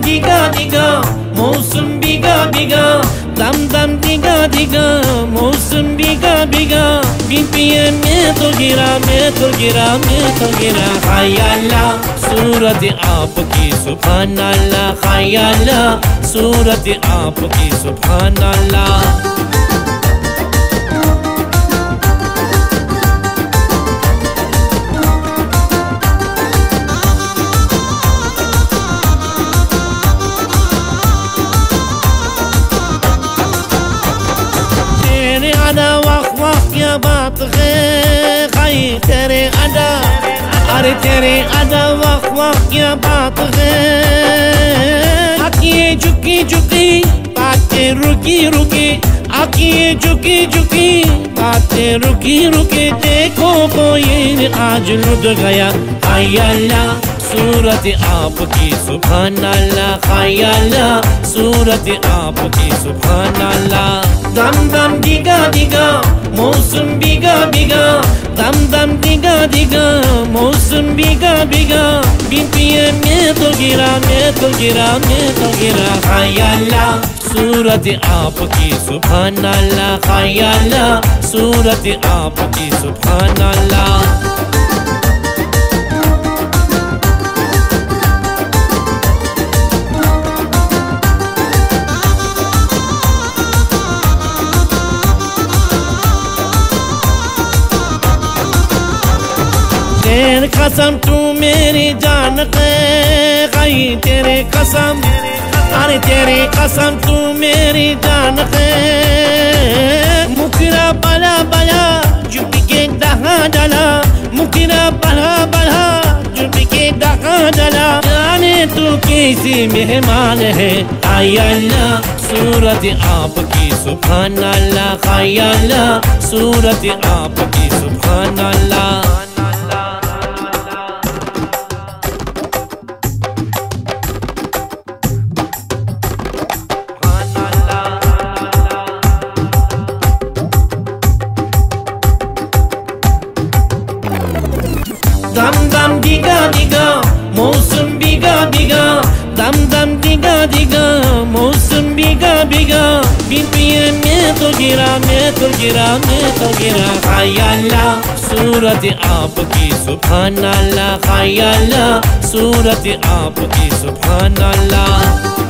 दिगा दिगा मौसम बिगा बिगा दम दम दिगा दिगा मौसम बिगा बिगा बीपिए मैं तो गिरा हाय अल्लाह सूरत आपकी सुभान अल्लाह हाय अल्लाह सूरत आपकी सुभान अल्लाह। क्या बात है खाई तेरे अदा, अरे तेरे अदा वक़ क्या बात है। आँखें झुकी झुकी बातें रुकी रुकी, आँखें झुकी झुकी बातें रुकी रुकी। देखो कोई आज लुट गया हाय अल्लाह सूरत आपकी सुभान अल्लाह हाय अल्लाह सूरत आपकी सुभान अल्लाह। दम दम दिगा दिगा मौसम बिगा बिगा दम दम दिगा दिगा मौसम बिगा बिगा बीपिए मैं तो गिरा हाय अल्लाह सूरत आपकी सुभान अल्लाह हाय अल्लाह सूरत आपकी सुभान अल्लाह। तेरे कसम तू मेरी जान है खाई तेरे कसम, अरे तेरे कसम तू मेरी जान है। मुकरा बला बला चुप के दहा डला, मुकरा बला बला चुप के दहा डला। जाने तू कैसी मेहमान है हाय अल्लाह सूरत आपकी सुभान अल्लाह हाय अल्लाह सूरत आपकी सुभान अल्लाह। दम दम दिगा दिगा मौसम बिगा बिगा दम दम दिगा दिगा मौसम बिगा बिगा बीपिए मैं तो गिरा हाय अल्लाह सूरत आपकी सुभान अल्लाह हाय अल्लाह सूरत आपकी सुभान अल्लाह।